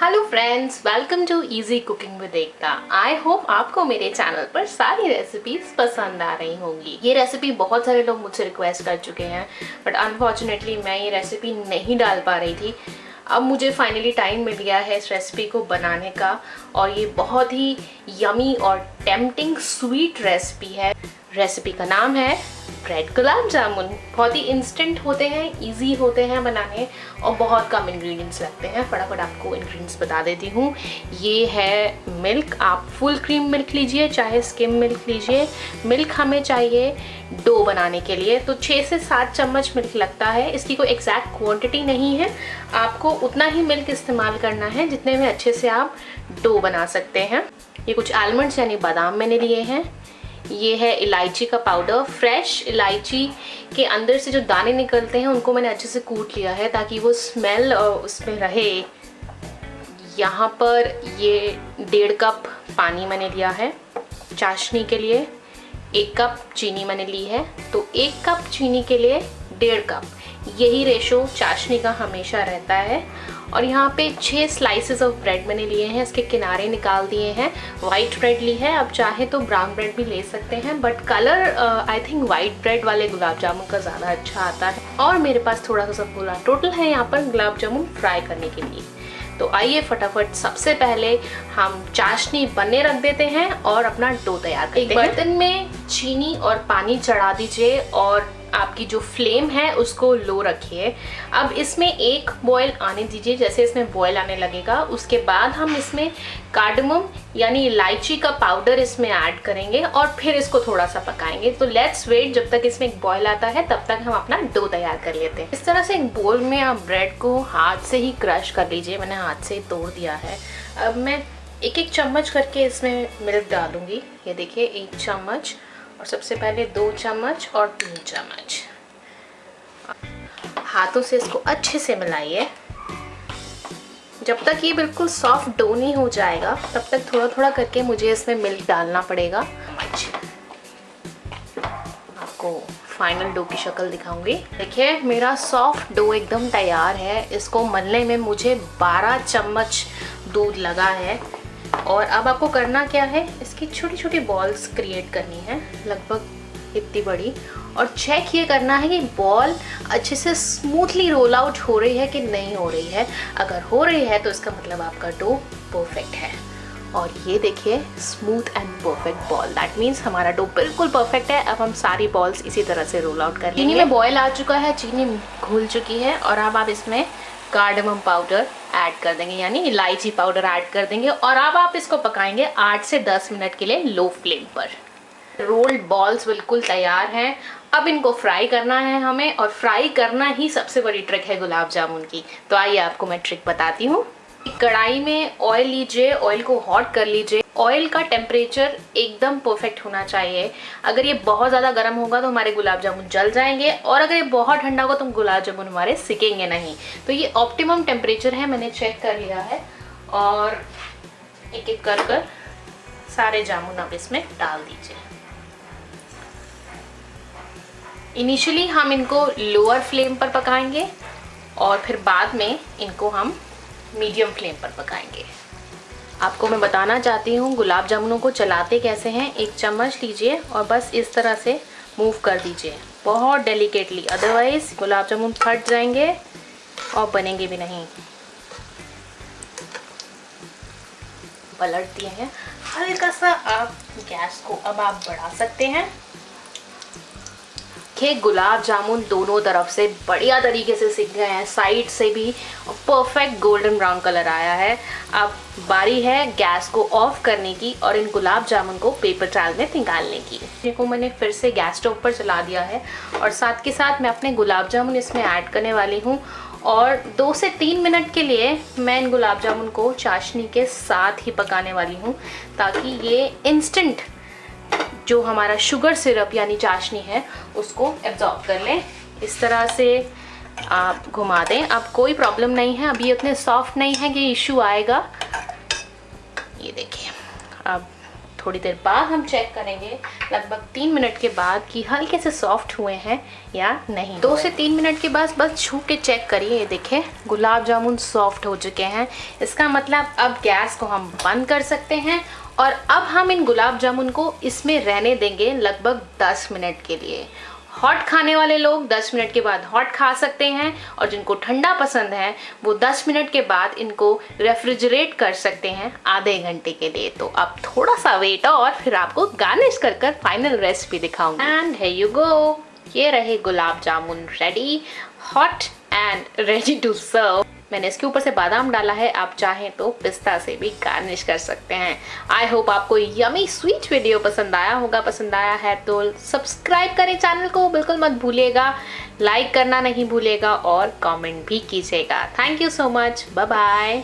Hello friends, welcome to easy cooking with Ekta. I hope आपको मेरे channel पर सारी रेसिपीज पसंद आ रही होंगी। ये रेसिपी बहुत सारे लोग मुझसे रिक्वेस्ट कर चुके हैं, बट अनफॉर्चुनेटली मैं ये रेसिपी नहीं डाल पा रही थी। अब मुझे फाइनली टाइम मिल गया है इस रेसिपी को बनाने का, और ये बहुत ही यमी और टेम्पटिंग स्वीट रेसिपी है। रेसिपी का नाम है ब्रेड गुलाब जामुन। बहुत ही इंस्टेंट होते हैं, इजी होते हैं बनाने, और बहुत कम इंग्रेडिएंट्स लगते हैं। फटाफट आपको इंग्रेडिएंट्स बता देती हूँ। ये है मिल्क, आप फुल क्रीम मिल्क लीजिए चाहे स्किम मिल्क लीजिए। मिल्क हमें चाहिए डो बनाने के लिए, तो 6 से 7 चम्मच मिल्क लगता है। इसकी कोई एग्जैक्ट क्वांटिटी नहीं है, आपको उतना ही मिल्क इस्तेमाल करना है जितने में अच्छे से आप डो बना सकते हैं। ये कुछ आलमंड्स यानी बादाम मैंने लिए हैं। ये है इलायची का पाउडर। फ्रेश इलायची के अंदर से जो दाने निकलते हैं उनको मैंने अच्छे से कूट लिया है ताकि वो स्मेल उसमें रहे। यहाँ पर ये 1.5 कप पानी मैंने लिया है चाशनी के लिए। 1 कप चीनी मैंने ली है, तो 1 कप चीनी के लिए 1.5 कप, यही रेशो चाशनी का हमेशा रहता है। और यहाँ पे 6 स्लाइसेस ऑफ ब्रेड मैंने लिए हैं, इसके किनारे निकाल दिए हैं। वाइट ब्रेड ली है, आप चाहे तो ब्राउन ब्रेड भी ले सकते हैं, but colour I think white bread वाले गुलाब जामुन का ज़्यादा अच्छा आता है। और मेरे पास थोड़ा सा सब गुलाब टोटल है यहाँ पर गुलाब जामुन फ्राई करने के लिए। तो आइए फटाफट सबसे पहले हम चाशनी बनने रख देते हैं और अपना डो तैयार करते हैं। एक बर्तन में चीनी और पानी चढ़ा दीजिए और आपकी जो फ्लेम है उसको लो रखिए। अब इसमें एक बॉयल आने दीजिए। जैसे इसमें बॉयल आने लगेगा उसके बाद हम इसमें कार्डमम यानी इलायची का पाउडर इसमें ऐड करेंगे और फिर इसको थोड़ा सा पकाएंगे। तो लेट्स वेट, जब तक इसमें एक बॉयल आता है तब तक हम अपना डो तैयार कर लेते हैं। इस तरह से एक बोल में आप ब्रेड को हाथ से ही क्रश कर लीजिए। मैंने हाथ से ही तोड़ दिया है। अब मैं एक एक चम्मच करके इसमें मिल्क डालूंगी। ये देखिए 1 चम्मच, और सबसे पहले 2 चम्मच और 3 चम्मच। हाथों से इसको अच्छे से मिलाइए। जब तक ये बिल्कुल सॉफ्ट डो नहीं हो जाएगा तब तक थोड़ा थोड़ा करके मुझे इसमें मिल्क डालना पड़ेगा। आपको फाइनल डो की शक्ल दिखाऊंगी। देखिए मेरा सॉफ्ट डो एकदम तैयार है। इसको मलने में मुझे 12 चम्मच दूध लगा है। और अब आपको करना क्या है, इसकी छोटी छोटी बॉल्स क्रिएट करनी है, लगभग इतनी बड़ी, और चेक ये करना है कि बॉल अच्छे से स्मूथली रोल आउट हो रही है कि नहीं हो रही है। अगर हो रही है तो इसका मतलब आपका डो परफेक्ट है। और ये देखिए smooth and perfect ball, that means हमारा डो बिल्कुल परफेक्ट है। अब हम सारी बॉल्स इसी तरह से रोल आउट कर लेंगे। चीनी में बॉयल आ चुका है, चीनी घुल चुकी है, और अब आप इसमें कार्डमम पाउडर ऐड कर देंगे यानी इलायची पाउडर ऐड कर देंगे। और अब आप इसको पकाएंगे 8 से 10 मिनट के लिए लो फ्लेम पर। रोल्ड बॉल्स बिल्कुल तैयार हैं। अब इनको फ्राई करना है हमें, और फ्राई करना ही सबसे बड़ी ट्रिक है गुलाब जामुन की। तो आइए आपको मैं ट्रिक बताती हूँ। कढ़ाई में ऑयल लीजिए, ऑयल को हॉट कर लीजिए। ऑयल का टेम्परेचर एकदम परफेक्ट होना चाहिए। अगर ये बहुत ज़्यादा गर्म होगा तो हमारे गुलाब जामुन जल जाएंगे, और अगर ये बहुत ठंडा होगा तो गुलाब जामुन हमारे सिकेंगे नहीं। तो ये ऑप्टिमम टेम्परेचर है, मैंने चेक कर लिया है। और एक एक कर कर सारे जामुन आप इसमें डाल दीजिए। इनिशियली हम इनको लोअर फ्लेम पर पकाएंगे और फिर बाद में इनको हम मीडियम फ्लेम पर पकाएंगे। आपको मैं बताना चाहती हूँ गुलाब जामुनों को चलाते कैसे हैं। 1 चम्मच लीजिए और बस इस तरह से मूव कर दीजिए, बहुत डेलिकेटली, अदरवाइज गुलाब जामुन फट जाएंगे और बनेंगे भी नहीं। पलट दिए हैं। हल्का सा आप गैस को अब आप बढ़ा सकते हैं। गुलाब जामुन दोनों तरफ से बढ़िया तरीके से सिक गए हैं, साइड से भी परफेक्ट गोल्डन ब्राउन कलर आया है। अब बारी है गैस को ऑफ करने की और इन गुलाब जामुन को पेपर टॉवल में निकालने की। देखो मैंने फिर से गैस स्टोव पर चला दिया है, और साथ के साथ मैं अपने गुलाब जामुन इसमें ऐड करने वाली हूँ। और 2 से 3 मिनट के लिए मैं इन गुलाब जामुन को चाशनी के साथ ही पकाने वाली हूँ, ताकि ये इंस्टेंट जो हमारा शुगर सिरप यानी चाशनी है उसको एब्जॉर्ब कर लें। इस तरह से आप घुमा दें। अब कोई प्रॉब्लम नहीं है, अभी इतने सॉफ्ट नहीं है कि इशू आएगा। ये देखिए अब थोड़ी देर बाद हम चेक करेंगे लगभग 3 मिनट के बाद कि हल्के से सॉफ्ट हुए हैं या नहीं। 2 से 3 मिनट के बाद बस छू के चेक करिए, ये देखें गुलाब जामुन सॉफ्ट हो चुके हैं। इसका मतलब अब गैस को हम बंद कर सकते हैं और अब हम इन गुलाब जामुन को इसमें रहने देंगे लगभग 10 मिनट के लिए। हॉट खाने वाले लोग 10 मिनट के बाद हॉट खा सकते हैं और जिनको ठंडा पसंद है वो 10 मिनट के बाद इनको रेफ्रिजरेट कर सकते हैं आधे घंटे के लिए। तो अब थोड़ा सा वेट और फिर आपको गार्निश कर फाइनल रेसिपी दिखाऊंगी। एंड हियर यू गो, ये रहे gulab jamun ready, hot and ready to serve. मैंने इसके ऊपर से बादाम डाला है, आप चाहें तो पिस्ता से भी गार्निश कर सकते हैं। आई होप आपको यमी स्वीट वीडियो पसंद आया होगा। पसंद आया है तो सब्सक्राइब करें चैनल को, बिल्कुल मत भूलिएगा, लाइक करना नहीं भूलिएगा और कमेंट भी कीजिएगा। Thank you so much, bye bye.